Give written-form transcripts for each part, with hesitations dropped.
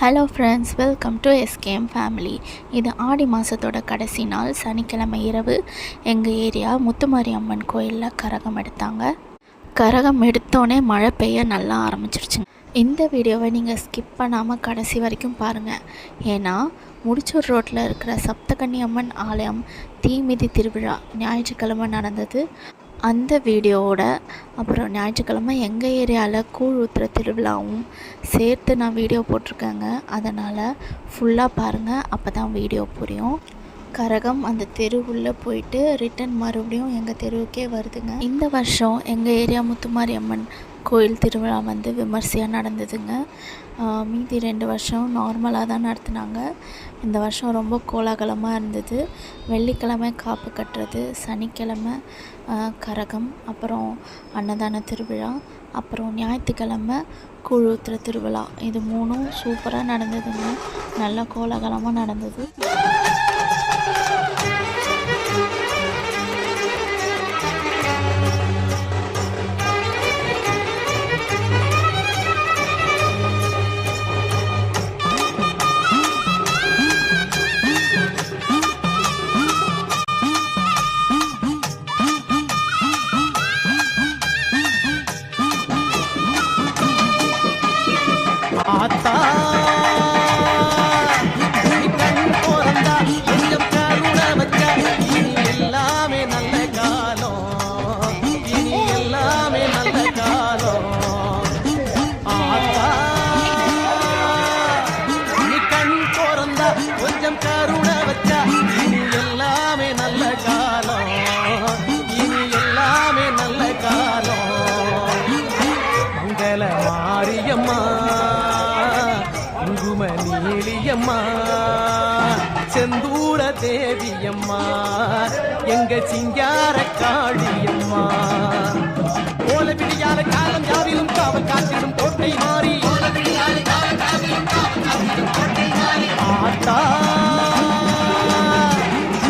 Hello friends, welcome to SKM family. இது ஆடி மாதத்தோட கடைசி நாள் சனிக்கிழமை இரவு எங்கள் ஏரியா முத்துமாரி அம்மன் கோயிலில் கரகம் எடுத்தாங்க. கரகம் எடுத்தோடனே மழை பெய்ய நல்லா ஆரம்பிச்சிருச்சுங்க. இந்த வீடியோவை நீங்கள் ஸ்கிப் பண்ணாமல் கடைசி வரைக்கும் பாருங்கள். ஏன்னா முடிச்சூர் ரோட்டில் இருக்கிற சப்தகன்னி அம்மன் ஆலயம் தீமிதி திருவிழா ஞாயிற்றுக்கிழமை நடந்தது. அந்த வீடியோவோட அப்புறம் ஞாயிற்றுக்கிழமை எங்கள் ஏரியாவில் கூழ் ஊற்றுற திருவிழாவும் சேர்த்து நான் வீடியோ போட்டிருக்கேங்க. அதனால் ஃபுல்லாக பாருங்கள், அப்போ தான் வீடியோ புரியும். கரகம் அந்த தெருவுள்ளே போயிட்டு ரிட்டன் மறுபடியும் எங்கள் தெருவுக்கே வருதுங்க. இந்த வருஷம் எங்கள் ஏரியா முத்துமாரி அம்மன் கோயில் திருவிழா விமர்சையாக நடந்ததுங்க. மீதி 2 வருஷம் நார்மலாக தான் நடத்துனாங்க. இந்த வருஷம் ரொம்ப கோலாகலமாக இருந்தது. வெள்ளிக்கிழமை காப்பு கட்டுறது, சனிக்கிழமை கரகம், அப்புறம் அன்னதான திருவிழா, அப்புறம் ஞாயிற்றுக்கிழமை கூழ் ஊற்றுற திருவிழா. இது 3ம் சூப்பராக நடந்ததுங்க. நல்ல கோலாகலமாக நடந்தது. ஆத்தா கண் போறந்தா கொஞ்சம் கருணை வச்சா இனி எல்லாமே நல்ல காலம், இனி எல்லாமே நல்ல காலம். ஆத்தா நீ கண் போறந்தா கொஞ்சம் கருணை வச்சா இனி எல்லாமே நல்ல காலம், இனி எல்லாமே நல்ல காலம். மங்கள மாரியம்மா, நீலியம்மா, செந்தூர தேவியம்மா, எங்க சிங்கார காளியம்மா. ஓல பிடியால காலம் யாவிலும் காவல் காத்திடும் கோட்டை மாறி ஆத்தா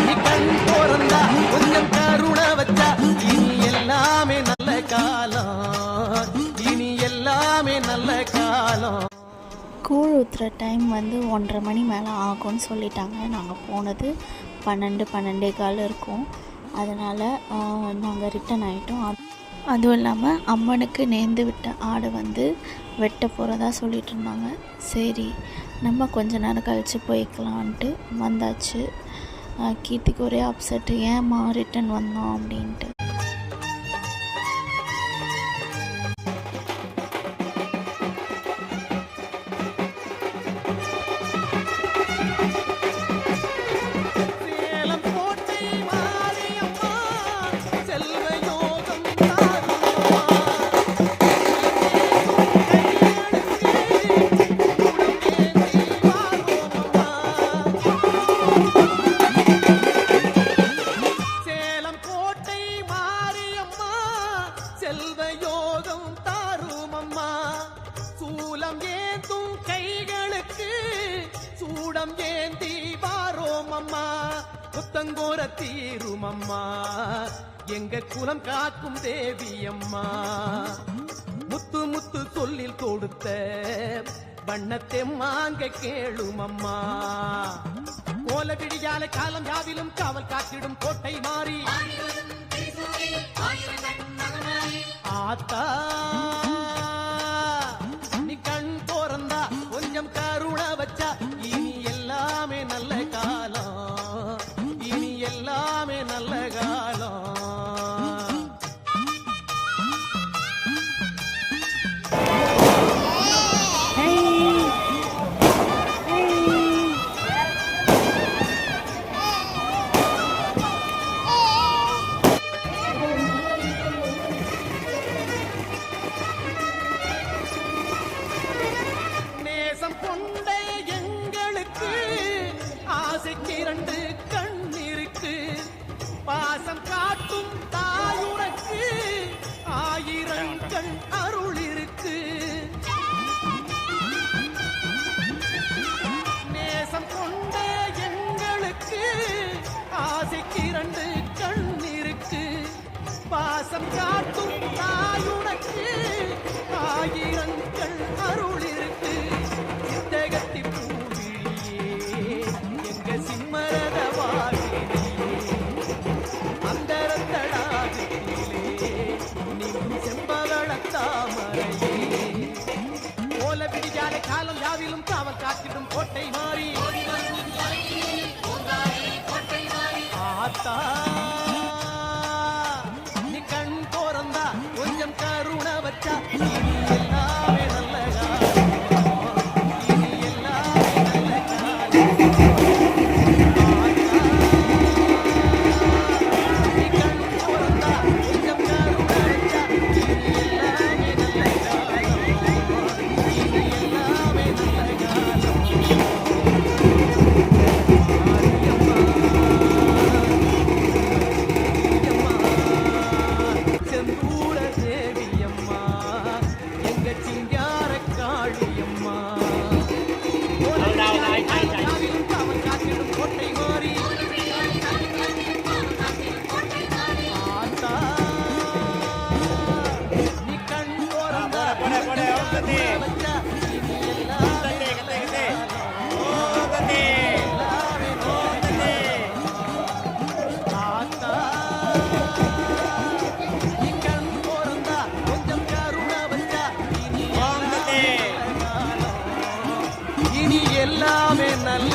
நீ கண் போறந்தா கொஞ்சம் கருணை வச்சா இனி எல்லாமே நல்ல காலம், இனி எல்லாமே நல்ல காலம். கூழ் ஊற்றுற டைம் 1:30 மணி மேலே ஆகும்னு சொல்லிட்டாங்க. நாங்கள் போனது 12-12:15 இருக்கும். அதனால் நாங்கள் ரிட்டன் ஆகிட்டோம். அதுவும் இல்லாமல் அம்மனுக்கு நேர்ந்து விட்ட ஆடு வெட்ட போகிறதா சொல்லிட்டு இருந்தாங்க. சரி, நம்ம கொஞ்ச நேரம் கழித்து போய்க்கலான்ட்டு வந்தாச்சு. கீர்த்திக்கு ஒரே அப்செட்டு, ஏம்மா ரிட்டன் வந்தோம் அப்படின்ட்டு. செல்வயோகம் தாரும் அம்மா, சூலம் ஏந்தும் கைகளுக்கு சூடம் ஏந்தி வாரோம் அம்மா. புத்தங்கோர தீரும் அம்மா, எங்க குலம் காக்கும் தேவி அம்மா. முத்து முத்து சொல்லில் கொடுத்த வண்ணத்தை மாங்க கேளும் அம்மா. கோல விடியால காலம் யாவிலும் காவல் காத்திடும் கோட்டை மாறி ஆத்தா நீ கண் போறந்தா கொஞ்சம் கருணை வச்சா இனி எல்லாமே நல்ல காலம், இனி எல்லாமே நல்ல காலம். கொண்ட எங்களுக்கு ஆசைக்கு 2 கண் இருக்கு, பாசம் காட்டும் தாயுனக்கு 1000 கண் அருள் இருக்கு. நேசம் கொண்ட எங்களுக்கு ஆசைக்கு 2 கண் இருக்கு, பாசம் காட்டும் தாயுனக்கு 1000 கண் அருள் இருக்கு. சித்தகத்தி கோட்டை மாறி ஆத்தா நீ கண் திறந்தா கொஞ்சம் கருணை வச்சா இனி எல்லாமே நல்ல காலம். இனி எல்லாமே நல்ல காலம். நீ கண் திறந்தா கொஞ்சம் கருணை வச்சா இனி எல்லாமே நல்ல காலம். இனி எல்லாமே நல்ல காலம். செந்தூர தேவியம்மா எங்க சிங்கார காளியம்மா அவன் காத்திடும் கோட்டை மாறி ஆத்தா நீ கண் திறந்தா வச்சா இனி எல்லாமே ஆத்தா நீ கண் திறந்தா கொஞ்சம் கருணை வச்சா இனி எல்லாமே நல்ல காலம். இனி எல்லாமே நல்ல